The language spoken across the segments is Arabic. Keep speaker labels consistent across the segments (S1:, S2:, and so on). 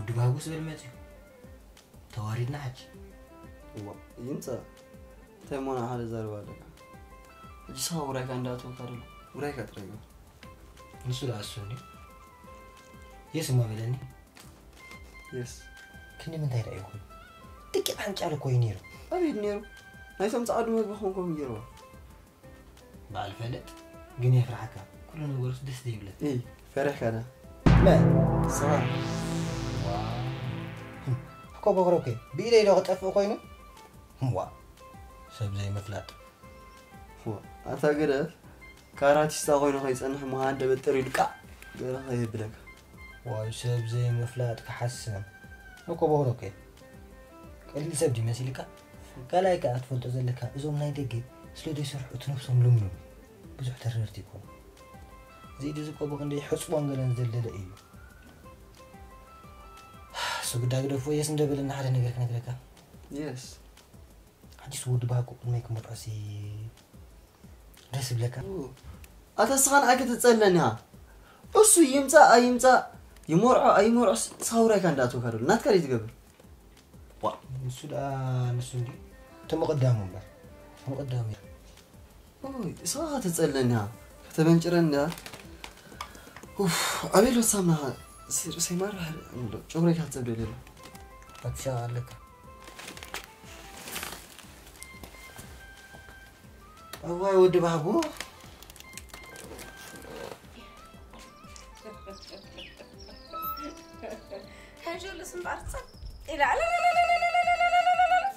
S1: ودي بهاوس بالمتي تواريدنا حكي
S2: ينسى تيمونا حالي زاروا لك جسها وراك عندها توكارل وراك تريقه
S1: نسول عسوني يسمع بلاني
S2: يس
S1: كني من داير يكون تكيب حنج على كوي نيرو
S2: أبيد نيرو هاي سمت عدو بخونكم يروا
S1: بعد فلت جنيه فرحكا كلنا نقول دس دي بلد
S2: إيه فرح أنا
S1: ما
S2: صراحة
S1: حكوا بغروكي بيلي لو غتقفوا كوينو هو سب زي مفلات
S2: هو أنت قدر كاراتي استغوينو خيس أنا ما عنده بتريد كا قدر خيس بلك
S1: واي سب زي مفلات كحسن حكوا بغروكي اللي سب دي مسيلكا كلايك أتفلت زلكا إزوم نايدقي سلو دي سرح وتنفسهم لملم بزح تررتيكم زي دي زكوا بغندي حسبان قلن زلل إيو سو قد أقدر فويس ندبل إن حدا نقرك
S2: يس
S1: حدي سود باكو ما يكون مرأسي رسب لك
S2: أتسخن أكيد تسألني أسو يمتا يمرع صورة كان داتو كارل ناتكاري تقبل
S1: نسودي تم قدامهم بس هم قدامي
S2: صراحة تسألني كتبنجرنا أبي لو سامنا سيمار شغلك هتبدي له
S1: أتشاء لك هو يود بابو
S3: هنجول اسم بارصة لا لا لا لا لا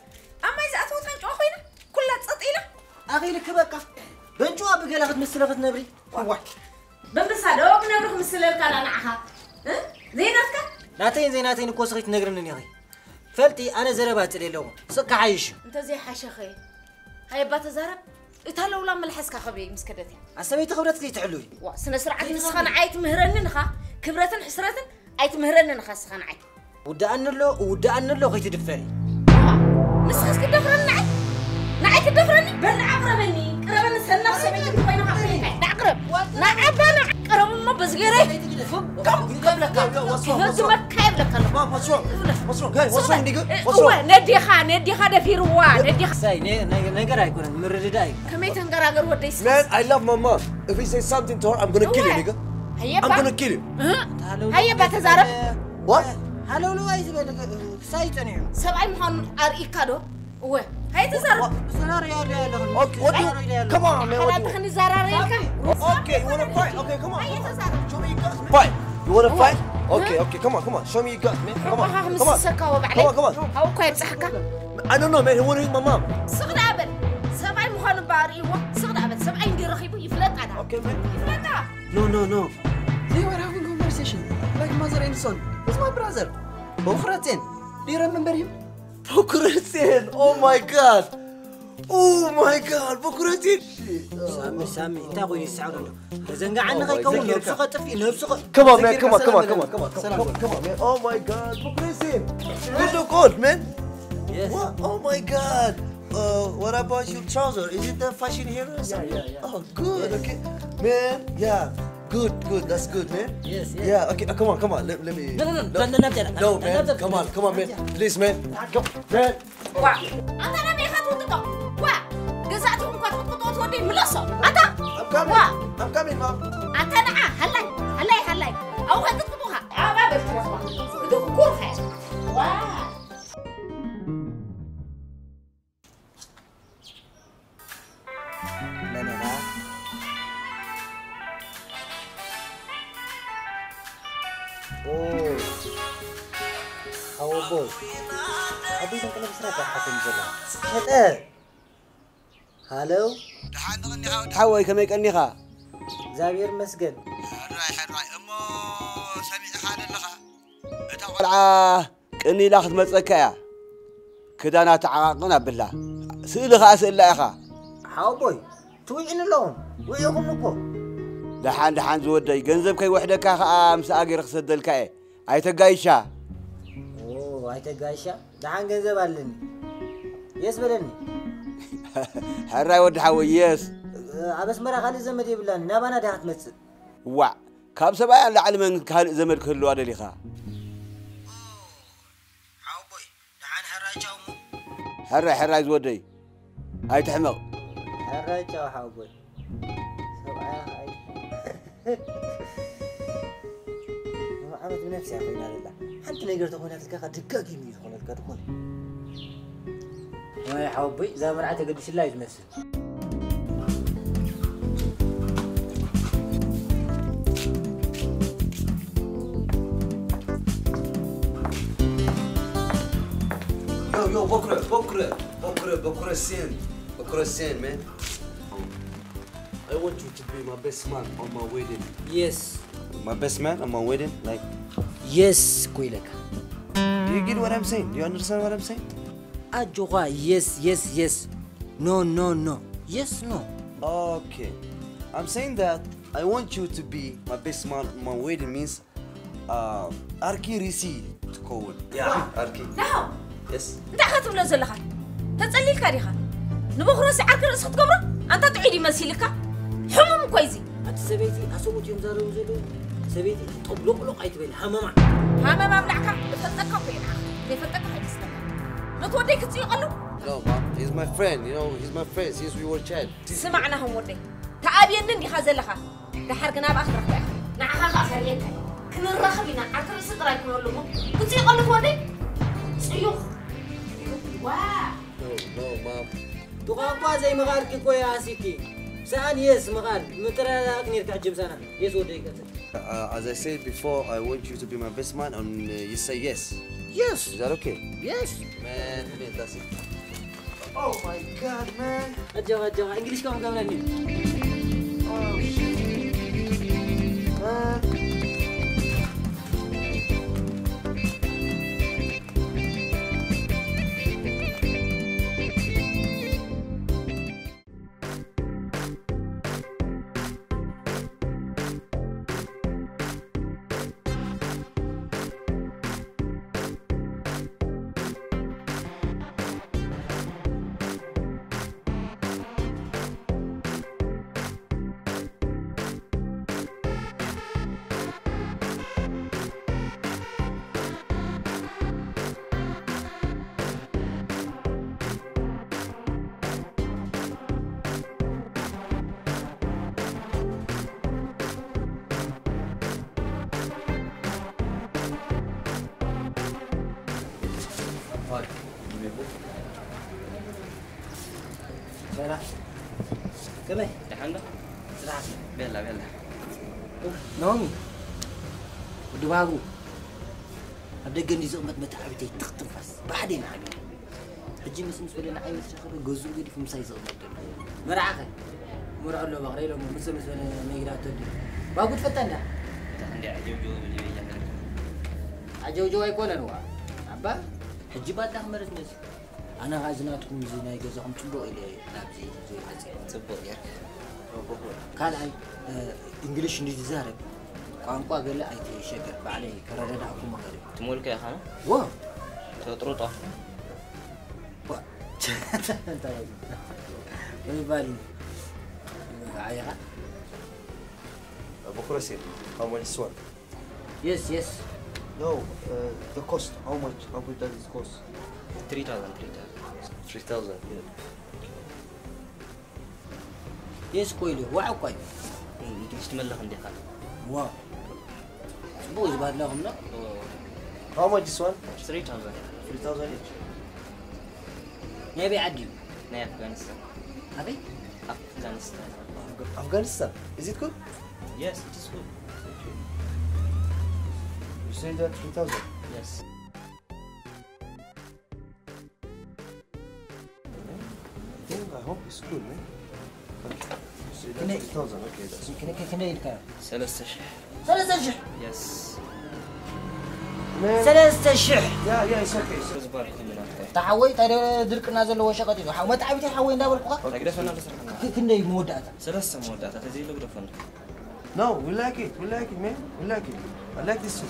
S3: أما إذا أتوت هنجو أخوينا كلها تسطيلة
S1: أخي لك بقى بنجوا بقى لغت مسلغت نبري واحد
S3: بمسادوك نبرك مسلغت أنا نعها زيناتك
S1: زيناتين كوسريت نقرن يا أخي فلتي أنا زربات اللي لو سك عايش
S3: أنت زي حشخي هاي بات زرب إتهلا ولا ملحسك خبي مسكدتي
S1: عسبي تخبرت لي تعلوي
S3: سنة سرعة نسخن عيت مهرن نخا كبرة حسرة عيت مهرن نخا سخن عيت
S1: ودا أن له غيت دفري
S3: نسخس كدفرن نعيت كدفرني بل عقربني قربني سنة سبعين وين عقربني نعقرب نعبنا قرب ما بزغيري فكم قبلك هذا ما كيف لك
S2: ما مشروع جاي مشروع نيجا
S3: هو ندي خا دفيروا ندي
S1: ساي نيجا رايكون مرداي
S3: كمي تنغراغر وديس
S2: Man I love my mom if he says something to her I'm gonna kill you nigga I'm gonna kill you
S3: هيا بتزارب
S2: what
S1: هلو لو عايز بالك ساي تنيو
S3: سبعي مهن أريكادو هو هاي تزارب
S1: سلام يا
S2: okay what do come on man
S3: أنا بخني زاراريك
S2: okay you wanna fight okay come on
S3: هيا تزارب
S2: show me your guts fight you wanna fight okay come on show me your guts man come on
S3: هاو كويس حكا
S2: I don't know man he wanna hit my mom
S3: صغد أبد سبعي مهن باريوه صغد أبد سبعي ندير رخيبه يفلت أنا
S2: okay man
S3: يفلت
S2: no they were having a conversation like mother and son he's my brother بكرتين do you remember him بكرتين oh my god بكرتين
S1: سامي انت اخوي السعودة زنقع عنك يكون نفسك طفي نفسك
S2: come on man come on man oh my god بكرتين you look old man
S1: yes
S2: what oh my god what about your trouser is it the fashion here
S1: yeah
S2: oh good okay man yeah good that's good man
S1: yes
S2: yeah okay come on let me no man come on man please man come man
S3: واه أنت أنا بيخاطر تطق واه جزعتهم كتطق تودي ملصق أنت
S2: I'm coming mom
S3: أنت نعى هلاي أو هتطبخها ما بفترضها بدو كورها واه
S1: أو بوي أبي لك أنا بسرعة حكم زلا هلا هالو
S2: حوي كميك أنيخا
S1: زابير مسجد
S2: حراي أمو سميع حال اللغة أتوقع إني لاخذ مزكايا كده أنا تعاقنا بالله سئلها سئل أخا
S1: حاو بوي توي إن اللون وياكم نكو
S2: دحان زودي جنزب كي وحدة كا مساقي رخص الدلكاي أي تجايشة
S1: هاي تجايشة دحان جنزب علني يس بلني
S2: حراي ود حوي يس
S1: عبس مرة خالي زمدي بالله نبانا ده هتمثل
S2: وا كم سبعة لعلم من كان زمد كله هذا اللي خا حراي زودي هاي تحمق
S1: حراي تشاو حاوبوي سبعة هاي ما عملت بنفسي يا أخوي لا حتى لا يقدر تكون هذا الكاكا دقاقي ميز خلاص قاعد تقول ما يا حبي زي ما رعته قديش لا يتمثل
S2: يو بكرة السين man I want you to be my best man on my wedding.
S1: Yes.
S2: My best man on my wedding, like.
S1: Yes, Kuileka.
S2: Do you get what I'm saying? Do you understand what I'm saying?
S1: Ajoa, yes. No. Yes, no.
S2: Okay. I'm saying that I want you to be my best man on my wedding means Arki Risi to call. Yeah, Arki.
S3: No.
S2: Yes.
S3: أنت أخذت ولا زلخة؟ تسألي الكاريخة. نبغى نسي عرك رأسك قمرة. أنت تعيدي مسيلك. حمم كويسي.
S1: أنت سبيتي أسومت يوم زارو زلو. سبيتي طب لق عيتبين حمام.
S3: حمام مبلعك. بفتك فين عخ. بفتك حديثك. نتوديك تيقلو.
S2: No, Mom. He's my friend. You know, he's my friend since we were child.
S3: سمعنا هم ودي. تعابين نندي خازلخة. تحرقنا بآخر رح. نعها خاسر ينتهي. كنا الرخبينا عرك رأسك رايك نقولهم. كنت يقلو ودي. سيوخ.
S2: No, Mom.
S1: تقابل زي مغارك كوي أسيكي. سأل يس مغار. مترا أكنير كعجب سنة. يس وديك.
S2: As I said before, I want you to be my best man, and you say yes.
S1: Yes.
S2: Is that okay?
S1: Yes.
S2: Man, that's it. Oh my God, man.
S1: أجا إنجليش كم كمان
S2: Oh shit. Man.
S1: Sana. Kami.
S4: Tahan dah.
S1: Serah.
S4: Biarlah.
S1: Naomi. Udah baru. Ada gandhi zomat mata abdi تختنفس. بعدين عادي. حجي مسمس ولا نعيم شغله جوزو دي في مساي زومات. مرعاك. مرعو له بغري له مسمس ولا نيرات دي. باقو تفتن ده.
S4: Tahan dia jauh-jauh beli jangan.
S1: عجوجو يكون أنواع. عبا. حجي بعد أحمر اسمه. أنا غازناتكم زينا يجزاهم تبوا إلي نابزي زي حسين.
S4: Sebut ya.
S1: قال أي إنجليش نيجي زارب. قام قال لا أي شجر بعليه كرر ده أكو مغرب.
S4: Tumul ke kan?
S1: واه.
S4: Terus toh.
S1: واه. أنت ما بالي. عيا.
S2: بكرة سين. How much is one?
S1: Yes.
S2: No, the cost. How much does it cost?
S4: 3,000.
S2: 3,000. Yeah.
S1: Yes كويلي وعو كوي.
S4: Istimelah kan dia kan.
S1: واه. بوز بعد لهم لا.
S2: How much is one?
S4: 3,000.
S2: 3,000 each.
S1: نبي عدي.
S4: Nah, Afghanistan.
S1: أبي.
S4: Afghanistan.
S2: Afghanistan. Is it good?
S4: Yes, it is good.
S2: You say that 3,000.
S4: Yes.
S2: Yeah, I hope it's good, man. You say
S1: Can I-
S2: that 3,000. Okay, that's
S1: كنا يلقى.
S4: 3,000.
S1: ثلاثة شح.
S4: Yes.
S2: man.
S1: ثلاثة شح.
S2: Yeah, it's okay. It's okay.
S4: Terus baru kena nak.
S1: تعوي ترى درك نازل وشقتي. ما تعبي تحوي ندا بالقطع.
S4: Tak ada sana besar.
S1: كنا يمود أتا.
S4: Selesai mau data tadi lu udah phone.
S2: No, we like it, man. We like it. I like this too.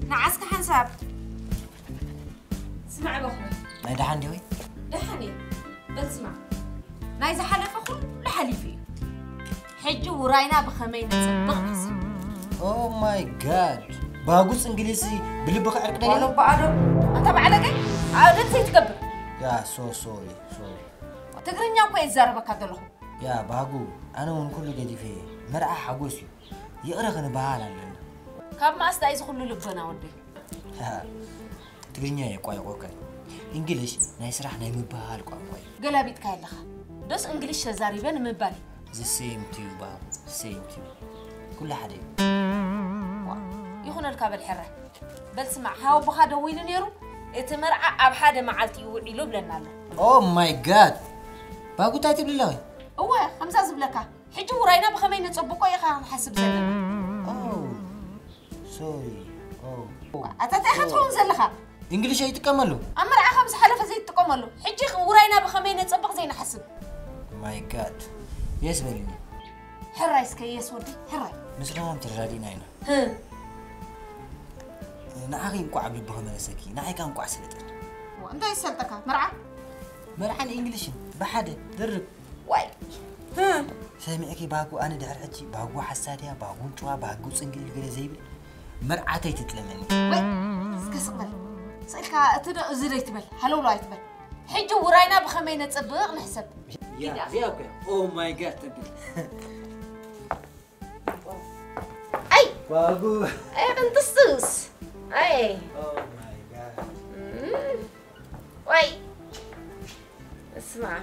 S3: نعسك حنساب اسمع بخوي
S1: ناي دحان ديوي
S3: دحاني بسمع ناي زحلف أخو لحليفي حجي وراينا بخمين نصبغ نحسب
S1: او ماي جاد باغوس انجليزي بلبك عرق دني
S3: والله بعده انت بعلقي عادت زي تكبر
S1: يا سوري
S3: تقرنيا كو يزربك هذلو
S1: يا باغو انا من كل جدي في مرعى حغوسي يقرغن بحال علنا
S3: كاب ما استايز كل لبنا ودي
S1: ها تغنيا يقاي قوكاي انجليش ناي سراح ناي مبال قوي
S3: قلابيت كايلخ دس انجليش زاريبن مبالي
S1: the same to you باغو same to you كل حدا
S3: يخون الكابل حره بل سمع هاو بخا دويل نيرو اتمرعى اب حدا معلتي وعيلو بلنا له
S1: او ماي جاد باغو تايتب لله
S3: هو خمسة زبلكا حجي وراينا بخمين نصبقو يخا نحسب زلنا
S1: اوه سوري اوه
S3: اتاتي خطون زلخا
S1: انجليش يتكملوا
S3: امرعى خمس حلفه زي تقملو حجي وراينا بخمين نصبق زي نحسب
S1: ماي جاد يس بلني
S3: حراي سكيس ودي حراي
S1: مسلمهم ترادينا هنا
S3: ها
S1: نعاقي نقع بالبهم مسكي نعاي كان نقع سلطه
S3: وانت يسلطك مرعى
S1: مرحن انجليش بحد درب
S3: واي ها
S1: سامعكي باغو انا دحر حجي باغو حساديا باغو انتوا باغو صنجل غير زي مرعتي تتلمني
S3: وي سكسقبل سالكا اتدا ازري تبل هلو لا يتبل حجي وراينا بخمينه تصبق نحسب
S1: يا زيك او ماي جاد تبل
S3: اي
S1: باغو
S3: اي انت السوس اي
S1: او ماي جاد
S3: وي اسمع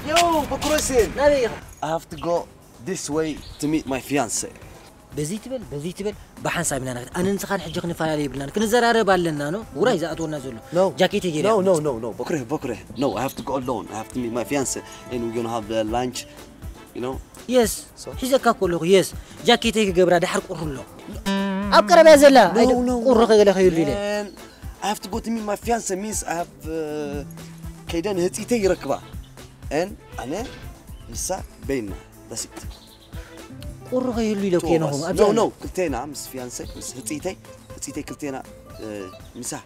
S2: Yo, Bakrosin.
S1: نبي
S2: I have to go this way to meet my fiancée.
S1: بزي تبل بحنساب لنا انا نسخان حجي خنفالي بلنا كنزرارب علنا نو وراي زاتونا زلو جاكيتي جيري
S2: No. Bakre. No, I have to go alone. I have to meet my fiancée and we're going to have lunch, you know.
S1: يس حزكا كله يس جاكيتي كغبرا دحر قرلو اقرب يا زلا قرخ يلا خير لي
S2: And I have to go to meet my fiancée means I have كيدان هتيتي يركبا and انا لسه بيننا that's it.
S1: قرخ يلي لو كينهم
S2: No, كلتينا مس fiancée مس هتيتي كلتينا مسح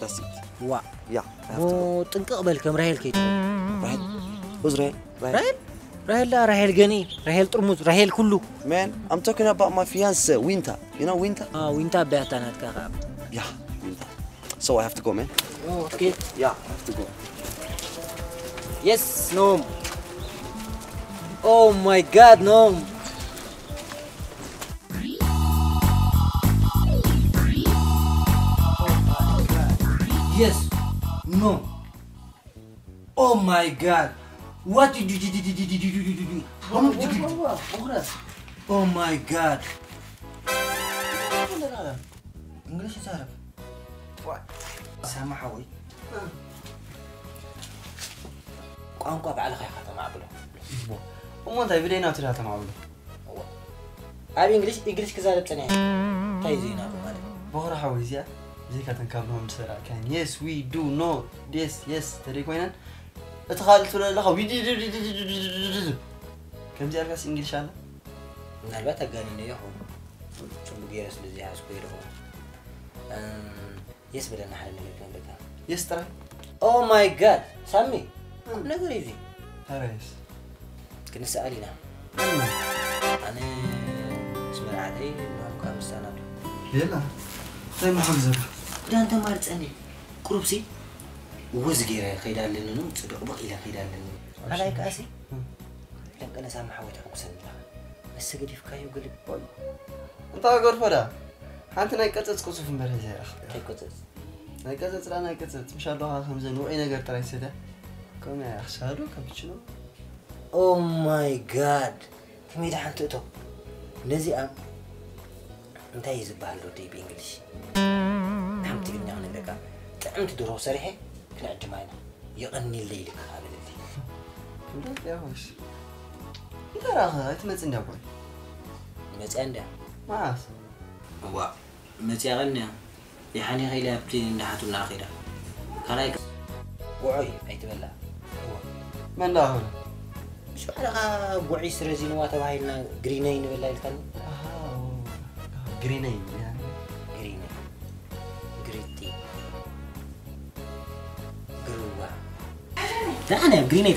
S2: that's it.
S1: وا
S2: Yeah, I have to go.
S1: مو طنقق بالكم راهيل كيتو
S2: راهيل
S1: راهيل لا راهيل غني راهيل طرموز راهيل كله
S2: Man, I'm talking about my fiancée, Winter. You know Winter?
S1: وانت بعتنات كغاب
S2: Yeah, Winter. So I have to go, man.
S1: اوكي
S2: Yeah, I have to go.
S1: يس نوم او ماي جاد نوم يس نوم او ماي جاد what did you do oh my god انجلش تعرف سامحوي ቋንቋ بعلى خي ختم عبله
S4: وما انت بدينا ترى تمعول
S1: ابي انجلش كزارب صنع تايزينا ማለት
S4: بخرا حويزيا زي كاتن كابلهم سرا كان yes we do no yes تري كوينن اتخالت ولا لا كم زي اركاس انجلش انا
S1: ምናልባት አጋኒ ነው ይሆን ቹምቡጌራ ስለዚህ ያስኩ ይረው يس بدنا حل ነገር በቃ
S4: yes ترى
S1: ኦ ማይ ጋድ ሳሚ ነገር ይዚ
S4: تريس
S1: كنسالينا انا سمعتي ما كان مستند
S4: يلا طيب ما حفظك
S1: ده انت ما تصني قربسي وزغيره خيدالن نو صدق بقيله خيدالن على كاسي لك انا سامح حوت حكسن بس قديف كايو قلب باي
S4: انت اقول فدا انت ناي قصص قصف مبره زي اخ
S1: كاي قصص
S4: ناي قصص لا ناي قصص مش الله خمسه نوع ነገር ጥራይ ሰደ كم يا اخشادو كبچنو
S1: او ماي جاد تميد حنتو نزي ام انت يزبال له دي بانجلش نعم تقني انا لك تعمت درو سريحه كنعد معنا يغني الليل هذا اللي
S4: كم يا خوش انت راه تمص እንዳቆይ
S1: مصندا
S4: ማስ
S1: هو مصيغنا يحني خيلا بتين اندحتنا اخيرا كلاي وعي ايتبلا هو
S4: من لا هنا
S1: شو على بوعي سرزين واتبع هيلنا جرينين بالله الكلام
S4: جرينين يعني
S1: جرينين جريتي جروا ده أنا جرينين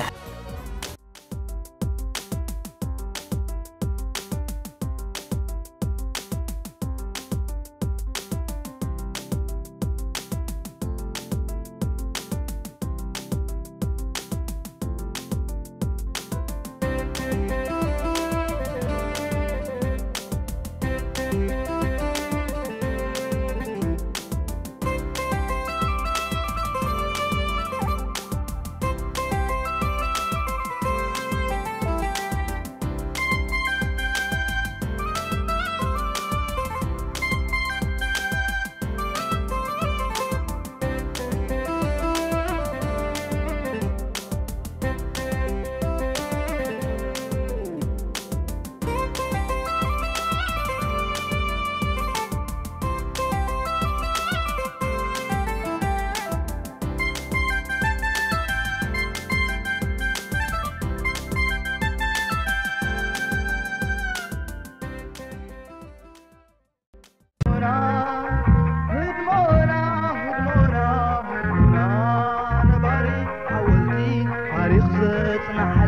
S5: تاريخ زيتنا